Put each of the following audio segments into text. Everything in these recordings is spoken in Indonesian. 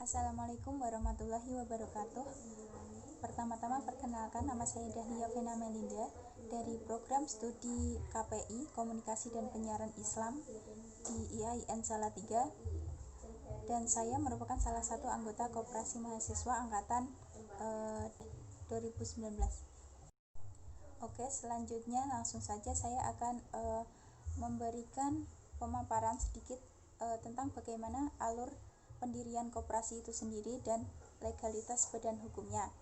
Assalamualaikum warahmatullahi wabarakatuh. Pertama-tama perkenalkan, nama saya Dahlia Vena Melinda dari program studi KPI Komunikasi dan Penyiaran Islam di IAIN Salatiga, dan saya merupakan salah satu anggota Koperasi Mahasiswa Angkatan 2019. Oke, selanjutnya langsung saja saya akan memberikan pemaparan sedikit tentang bagaimana alur pendirian koperasi itu sendiri dan legalitas badan hukumnya.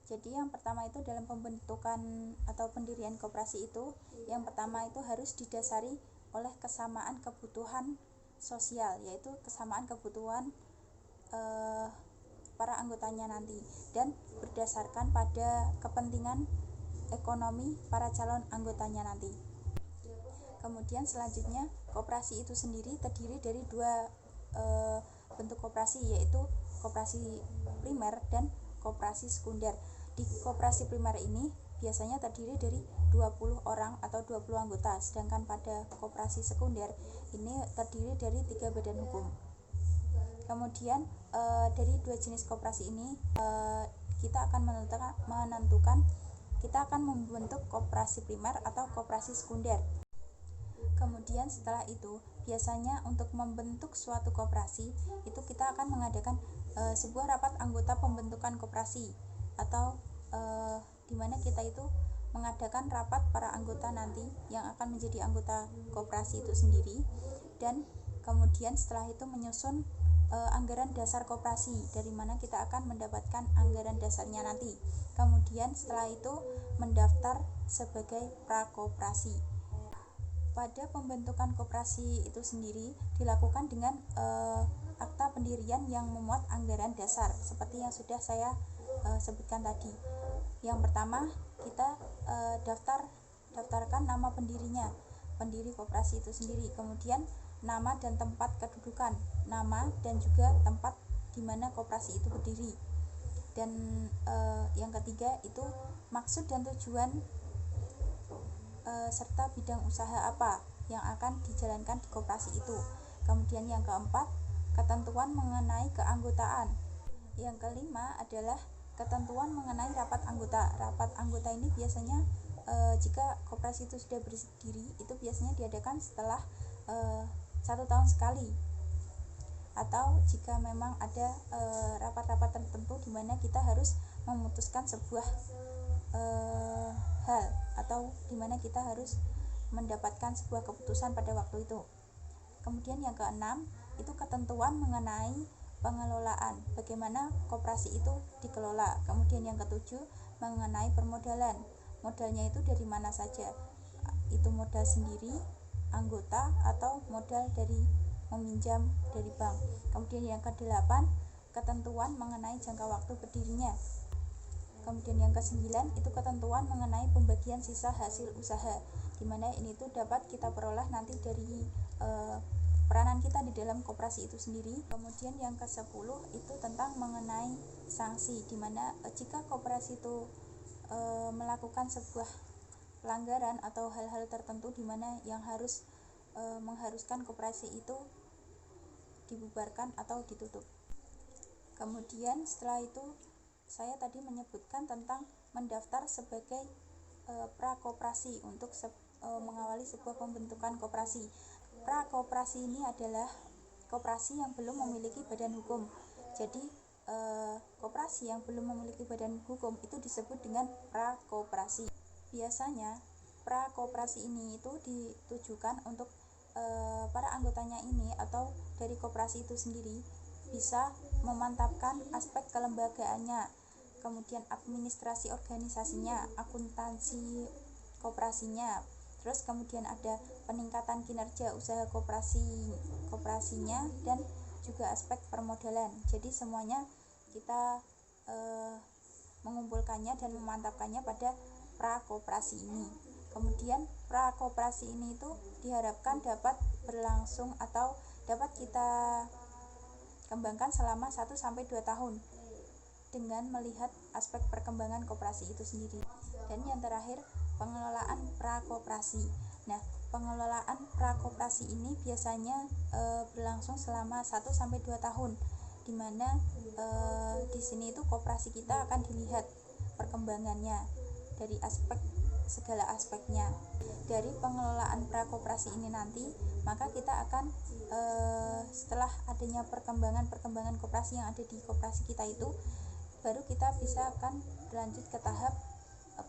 Jadi yang pertama itu dalam pembentukan atau pendirian koperasi itu, yang pertama itu harus didasari oleh kesamaan kebutuhan sosial, yaitu kesamaan kebutuhan para anggotanya nanti, dan berdasarkan pada kepentingan ekonomi para calon anggotanya nanti. Kemudian selanjutnya, koperasi itu sendiri terdiri dari dua bentuk koperasi, yaitu koperasi primer dan koperasi sekunder. Di koperasi primer ini biasanya terdiri dari 20 orang atau 20 anggota, sedangkan pada koperasi sekunder ini terdiri dari 3 badan hukum. Kemudian dari dua jenis koperasi ini kita akan menentukan kita akan membentuk koperasi primer atau koperasi sekunder. Kemudian setelah itu, biasanya untuk membentuk suatu koperasi itu kita akan mengadakan sebuah rapat anggota pembentukan koperasi, atau di mana kita itu mengadakan rapat para anggota nanti yang akan menjadi anggota koperasi itu sendiri, dan kemudian setelah itu menyusun anggaran dasar koperasi, dari mana kita akan mendapatkan anggaran dasarnya nanti. Kemudian setelah itu mendaftar sebagai prakoperasi. Pada pembentukan koperasi itu sendiri dilakukan dengan akta pendirian yang memuat anggaran dasar seperti yang sudah saya sebutkan tadi. Yang pertama, kita daftarkan nama pendirinya, pendiri koperasi itu sendiri, kemudian nama dan tempat kedudukan, nama dan juga tempat di mana koperasi itu berdiri, dan yang ketiga itu maksud dan tujuan serta bidang usaha apa yang akan dijalankan di koperasi itu. Kemudian yang keempat, ketentuan mengenai keanggotaan. Yang kelima adalah ketentuan mengenai rapat anggota. Rapat anggota ini biasanya jika koperasi itu sudah berdiri, itu biasanya diadakan setelah 1 tahun sekali, atau jika memang ada rapat-rapat tertentu di mana kita harus memutuskan sebuah hal, atau di mana kita harus mendapatkan sebuah keputusan pada waktu itu. Kemudian yang keenam itu ketentuan mengenai pengelolaan, bagaimana koperasi itu dikelola. Kemudian yang ketujuh mengenai permodalan, modalnya itu dari mana saja, itu modal sendiri anggota atau modal dari meminjam dari bank. Kemudian yang kedelapan, ketentuan mengenai jangka waktu berdirinya. Kemudian yang kesembilan itu ketentuan mengenai pembagian sisa hasil usaha, di mana ini tuh dapat kita peroleh nanti dari peranan kita di dalam koperasi itu sendiri. Kemudian yang ke-10 itu tentang mengenai sanksi, di mana jika koperasi itu melakukan sebuah pelanggaran atau hal-hal tertentu di mana yang harus mengharuskan koperasi itu dibubarkan atau ditutup. Kemudian setelah itu saya tadi menyebutkan tentang mendaftar sebagai prakoperasi untuk mengawali sebuah pembentukan koperasi. Prakoperasi ini adalah koperasi yang belum memiliki badan hukum. Jadi koperasi yang belum memiliki badan hukum itu disebut dengan prakoperasi. Biasanya prakoperasi ini itu ditujukan untuk para anggotanya ini atau dari koperasi itu sendiri bisa memantapkan aspek kelembagaannya, kemudian administrasi organisasinya, akuntansi koperasinya, terus kemudian ada peningkatan kinerja usaha koperasinya, dan juga aspek permodalan. Jadi semuanya kita mengumpulkannya dan memantapkannya pada prakoperasi ini. Kemudian prakoperasi ini itu diharapkan dapat berlangsung atau dapat kita kembangkan selama 1-2 tahun dengan melihat aspek perkembangan koperasi itu sendiri. Dan yang terakhir, pengelolaan prakoperasi. Nah, pengelolaan prakoperasi ini biasanya berlangsung selama 1-2 tahun, dimana di sini itu koperasi kita akan dilihat perkembangannya dari segala aspeknya. Dari pengelolaan prakoperasi ini nanti, maka kita akan setelah adanya perkembangan koperasi yang ada di koperasi kita itu, baru kita bisa akan berlanjut ke tahap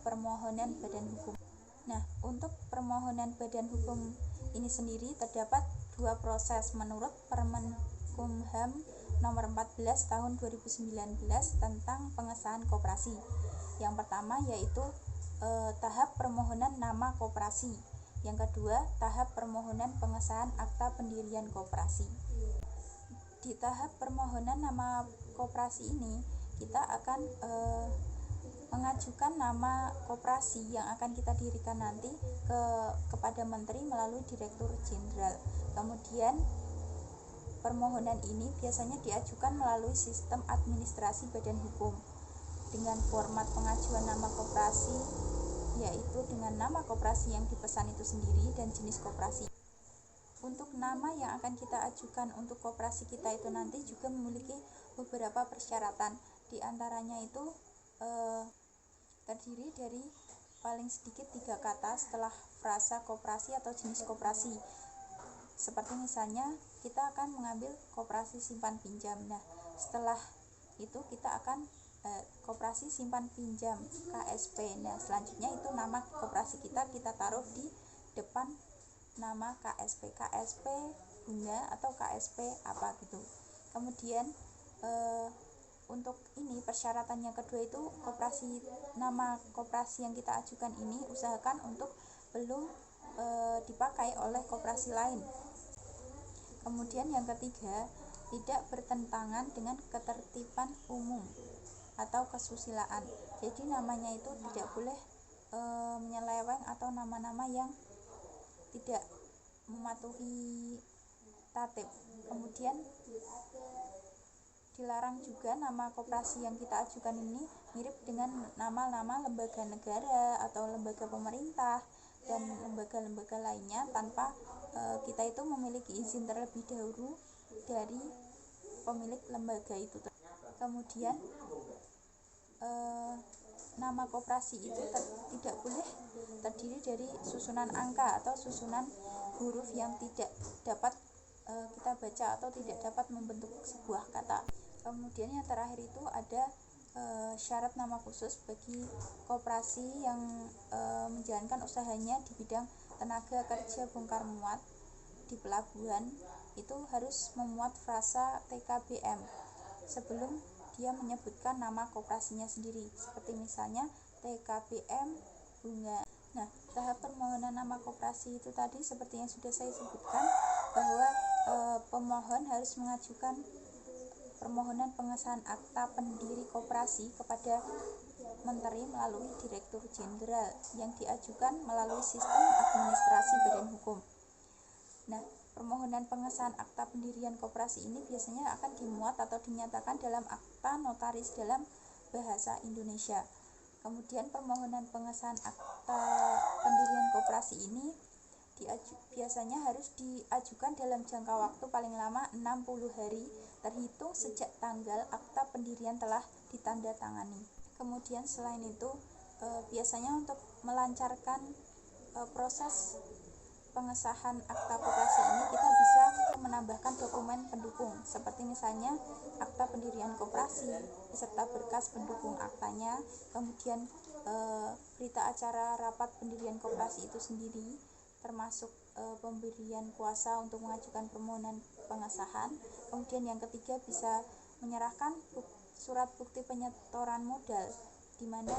permohonan badan hukum. Nah, untuk permohonan badan hukum ini sendiri terdapat 2 proses menurut Permen Kumham nomor 14 tahun 2019 tentang pengesahan koperasi. Yang pertama yaitu tahap permohonan nama koperasi. Yang kedua, tahap permohonan pengesahan akta pendirian koperasi. Di tahap permohonan nama koperasi ini, kita akan mengajukan nama koperasi yang akan kita dirikan nanti kepada menteri melalui direktur jenderal. Kemudian permohonan ini biasanya diajukan melalui sistem administrasi badan hukum dengan format pengajuan nama koperasi, yaitu dengan nama koperasi yang dipesan itu sendiri dan jenis koperasi. Untuk nama yang akan kita ajukan untuk koperasi kita itu nanti juga memiliki beberapa persyaratan. Di antaranya itu terdiri dari paling sedikit 3 kata setelah frasa koperasi atau jenis koperasi. Seperti misalnya kita akan mengambil koperasi simpan pinjam. Nah, setelah itu kita akan koperasi simpan pinjam KSP. Nah, selanjutnya itu nama koperasi kita taruh di depan nama KSP bunga atau KSP apa gitu. Kemudian untuk ini persyaratan yang kedua itu nama koperasi yang kita ajukan ini usahakan untuk belum dipakai oleh koperasi lain. Kemudian yang ketiga, tidak bertentangan dengan ketertiban umum atau kesusilaan. Jadi namanya itu tidak boleh menyeleweng atau nama-nama yang tidak mematuhi tertib. Kemudian dilarang juga nama koperasi yang kita ajukan ini mirip dengan nama-nama lembaga negara atau lembaga pemerintah dan lembaga-lembaga lainnya tanpa kita itu memiliki izin terlebih dahulu dari pemilik lembaga itu. Kemudian nama koperasi itu tidak boleh terdiri dari susunan angka atau susunan huruf yang tidak dapat kita baca atau tidak dapat membentuk sebuah kata. Kemudian yang terakhir itu ada syarat nama khusus bagi koperasi yang menjalankan usahanya di bidang tenaga kerja bongkar muat di pelabuhan, itu harus memuat frasa TKBM sebelum dia menyebutkan nama koperasinya sendiri, seperti misalnya TKBM bunga. Nah, tahap permohonan nama koperasi itu tadi seperti yang sudah saya sebutkan, bahwa pemohon harus mengajukan permohonan pengesahan akta pendiri koperasi kepada menteri melalui direktur jenderal yang diajukan melalui sistem administrasi badan hukum. Nah, permohonan pengesahan akta pendirian koperasi ini biasanya akan dimuat atau dinyatakan dalam akta notaris dalam bahasa Indonesia. Kemudian permohonan pengesahan akta pendirian koperasi ini biasanya harus diajukan dalam jangka waktu paling lama 60 hari terhitung sejak tanggal akta pendirian telah ditandatangani. Kemudian selain itu biasanya untuk melancarkan proses pengesahan akta koperasi ini kita bisa menambahkan dokumen pendukung seperti misalnya akta pendirian koperasi beserta berkas pendukung aktanya, kemudian berita acara rapat pendirian koperasi itu sendiri, termasuk pemberian kuasa untuk mengajukan permohonan pengesahan. Kemudian yang ketiga bisa menyerahkan surat bukti penyetoran modal, di mana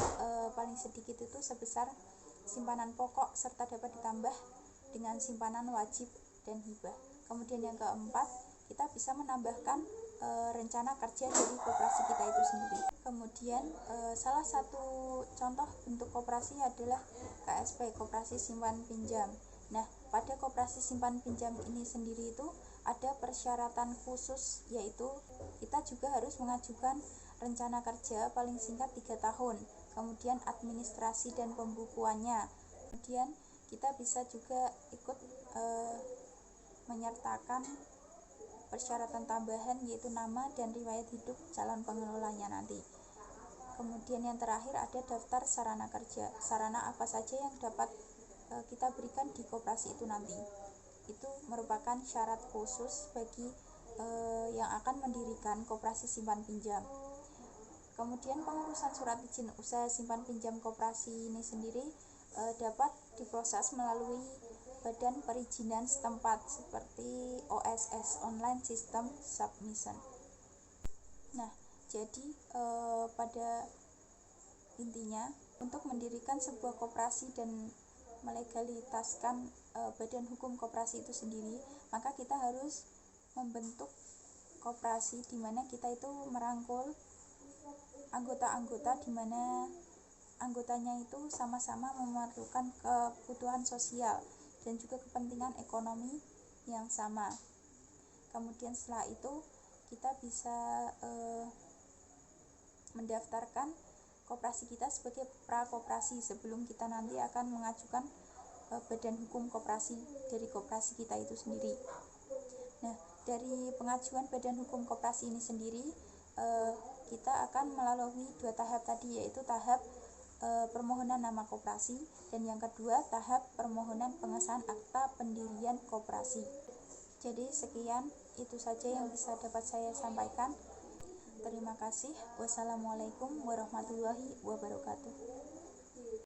paling sedikit itu sebesar simpanan pokok serta dapat ditambah dengan simpanan wajib dan hibah. Kemudian yang keempat, kita bisa menambahkan rencana kerja dari koperasi kita itu sendiri. Kemudian salah satu contoh bentuk koperasi adalah KSP, koperasi simpan pinjam. Nah, pada koperasi simpan pinjam ini sendiri itu ada persyaratan khusus, yaitu kita juga harus mengajukan rencana kerja paling singkat 3 tahun, kemudian administrasi dan pembukuannya. Kemudian kita bisa juga ikut menyertakan persyaratan tambahan yaitu nama dan riwayat hidup calon pengelolanya nanti. Kemudian yang terakhir ada daftar sarana kerja. Sarana apa saja yang dapat kita berikan di koperasi itu nanti. Itu merupakan syarat khusus bagi yang akan mendirikan koperasi simpan pinjam. Kemudian pengurusan surat izin usaha simpan pinjam koperasi ini sendiri dapat diproses melalui badan perizinan setempat seperti OSS, Online System Submission. Nah, jadi pada intinya untuk mendirikan sebuah koperasi dan melegalitaskan badan hukum koperasi itu sendiri, maka kita harus membentuk koperasi di mana kita itu merangkul anggota-anggota, di mana anggotanya itu sama-sama memerlukan kebutuhan sosial dan juga kepentingan ekonomi yang sama. Kemudian setelah itu kita bisa mendaftarkan koperasi kita sebagai prakoperasi sebelum kita nanti akan mengajukan badan hukum koperasi dari koperasi kita itu sendiri. Nah, dari pengajuan badan hukum koperasi ini sendiri kita akan melalui 2 tahap tadi, yaitu tahap permohonan nama koperasi dan yang kedua tahap permohonan pengesahan akta pendirian koperasi. Jadi sekian, itu saja yang bisa dapat saya sampaikan. Terima kasih. Wassalamualaikum warahmatullahi wabarakatuh.